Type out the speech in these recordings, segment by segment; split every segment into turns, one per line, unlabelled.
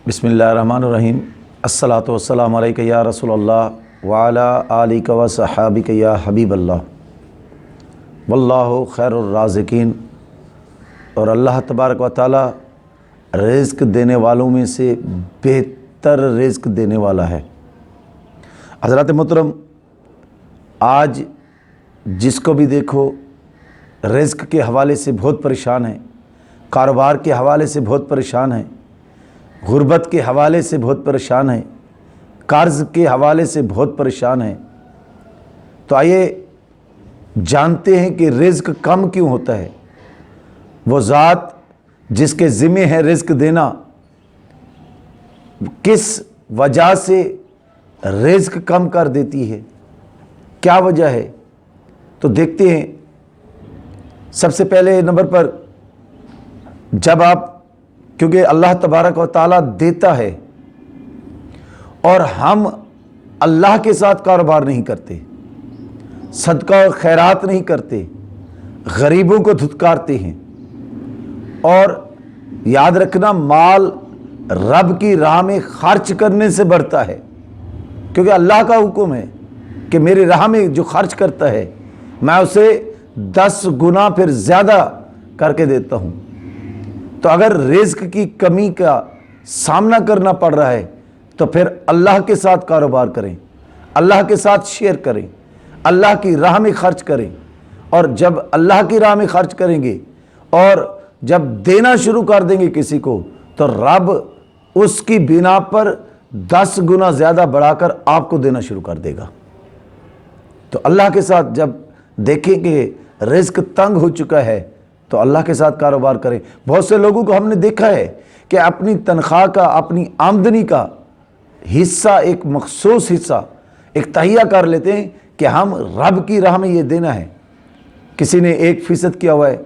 बिस्मिल्लाहिर्रहमानिर्रहीम। अस्सलातु वस्सलामु अलैका या रसूल अल्लाह व अला आलिका व सहाबिका या हबीब अल्लाह वल्लाहु खैरुर राज़िकीन। और अल्लाह तबारक व तआला रिज़्क़ देने वालों में से बेहतर रिज़्क़ देने वाला है। हज़रात मोहतरम, आज जिसको भी देखो रिज़्क़ के हवाले से बहुत परेशान है, कारोबार के हवाले से बहुत परेशान है, गुर्बत के हवाले से बहुत परेशान है, कर्ज़ के हवाले से बहुत परेशान है। तो आइए जानते हैं कि रिज़्क़ कम क्यों होता है। वो ज़ात जिसके ज़िम्मे है रिज़्क़ देना, किस वजह से रिज़्क़ कम कर देती है, क्या वजह है, तो देखते हैं। सबसे पहले नंबर पर, जब आप, क्योंकि अल्लाह तबारक व ताला देता है और हम अल्लाह के साथ कारोबार नहीं करते, सदका और खैरात नहीं करते, गरीबों को धुतकारते हैं। और याद रखना, माल रब की राह में खर्च करने से बढ़ता है, क्योंकि अल्लाह का हुक्म है कि मेरी राह में जो खर्च करता है मैं उसे 10 गुना फिर ज़्यादा करके देता हूँ। तो अगर रिज़्क़ की कमी का सामना करना पड़ रहा है तो फिर अल्लाह के साथ कारोबार करें, अल्लाह के साथ शेयर करें, अल्लाह की राह में खर्च करें। और जब अल्लाह की राह में खर्च करेंगे और जब देना शुरू कर देंगे किसी को, तो रब उसकी बिना पर 10 गुना ज़्यादा बढ़ाकर आपको देना शुरू कर देगा। तो अल्लाह के साथ जब देखें कि रिज़्क़ तंग हो चुका है तो अल्लाह के साथ कारोबार करें। बहुत से लोगों को हमने देखा है कि अपनी तनख्वाह का, अपनी आमदनी का हिस्सा, एक मखसूस हिस्सा एक तहिया कर लेते हैं कि हम रब की राह में ये देना है। किसी ने 1% किया हुआ है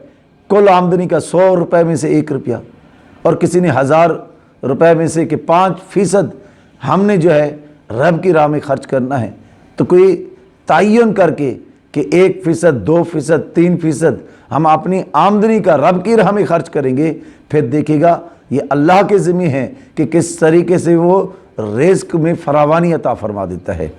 कुल आमदनी का, 100 रुपये में से 1 रुपया, और किसी ने 1000 रुपये में से कि 5% हमने जो है रब की राह में खर्च करना है। तो कोई तयन करके कि 1%, 2%, 3% हम अपनी आमदनी का रब की राह में खर्च करेंगे, फिर देखिएगा ये अल्लाह के ज़िम्मे है कि किस तरीके से वो रिज़्क़ में फरावानी अता फरमा देता है।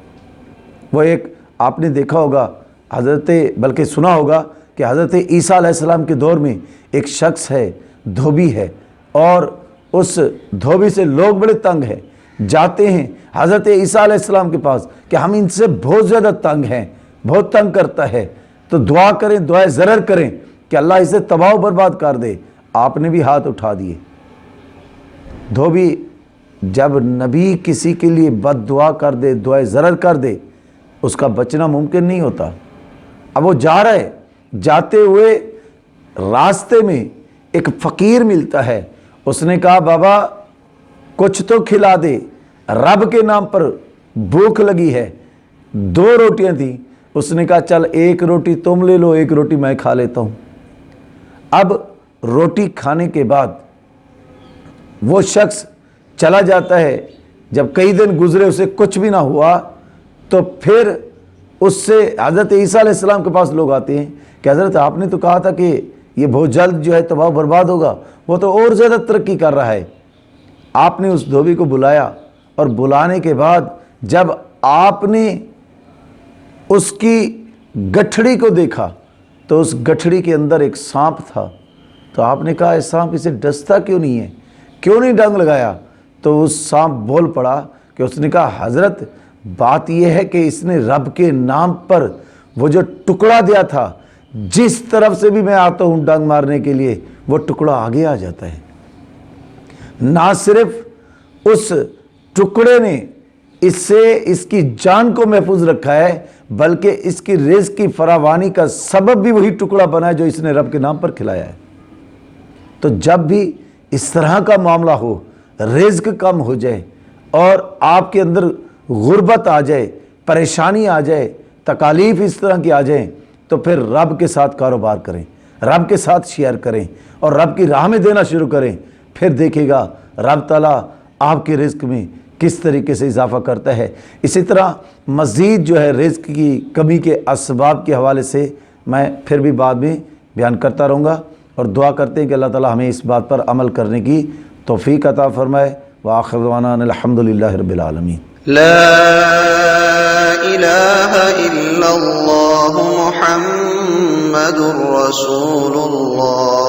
वो एक आपने देखा होगा, बल्कि सुना होगा कि हज़रत ईसा अलैहिस्सलाम के दौर में एक शख्स है, धोबी है, और उस धोबी से लोग बड़े तंग हैं, जाते हैं हज़रत ईसा अलैहिस्सलाम के पास कि हम इनसे बहुत ज़्यादा तंग हैं, बहुत तंग करता है, तो दुआ करें, दुआए ज़रर करें कि अल्लाह इसे तबाह बर्बाद कर दे। आपने भी हाथ उठा दिए। धोबी, जब नबी किसी के लिए बद दुआ कर दे, दुआए ज़रर कर दे, उसका बचना मुमकिन नहीं होता। अब वो जा रहा है, जाते हुए रास्ते में एक फ़कीर मिलता है। उसने कहा, बाबा कुछ तो खिला दे, रब के नाम पर भूख लगी है। 2 रोटियां थी। उसने कहा, चल 1 रोटी तुम ले लो, 1 रोटी मैं खा लेता हूँ। अब रोटी खाने के बाद वो शख्स चला जाता है। जब कई दिन गुजरे, उसे कुछ भी ना हुआ, तो फिर उससे हज़रत ईसा अलैहिस्सलाम के पास लोग आते हैं कि हज़रत आपने तो कहा था कि ये बहुत जल्द जो है तबाह बर्बाद होगा, वो तो और ज़्यादा तरक्की कर रहा है। आपने उस धोबी को बुलाया, और बुलाने के बाद जब आपने उसकी गठड़ी को देखा तो उस गठड़ी के अंदर एक सांप था। तो आपने कहा, इस सांप इसे डसता क्यों नहीं है, क्यों नहीं डंग लगाया? तो उस सांप बोल पड़ा कि उसने कहा, हज़रत बात यह है कि इसने रब के नाम पर वो जो टुकड़ा दिया था, जिस तरफ से भी मैं आता हूँ डंग मारने के लिए, वो टुकड़ा आगे आ जाता है। ना सिर्फ उस टुकड़े ने इससे इसकी जान को महफूज रखा है, बल्कि इसकी रिज़्क़ की फरावानी का सबब भी वही टुकड़ा बना है जो इसने रब के नाम पर खिलाया है। तो जब भी इस तरह का मामला हो, रिज़्क़ कम हो जाए और आपके अंदर गुर्बत आ जाए, परेशानी आ जाए, तकालीफ इस तरह की आ जाए, तो फिर रब के साथ कारोबार करें, रब के साथ शेयर करें और रब की राह में देना शुरू करें। फिर देखिएगा रब ताला आपके रिज़्क़ में किस तरीके से इजाफ़ा करता है। इसी तरह मज़ीद जो है रिज़्क़ की कमी के असबाब के हवाले से मैं फिर भी बाद में बयान करता रहूँगा, और दुआ करते हैं कि अल्लाह ताला हमें इस बात पर अमल करने की तौफ़ीक़ अता फ़रमाए। وآخر دعوانا ان الحمد للہ رب العالمین.
لا الہ الا اللہ محمد رسول اللہ.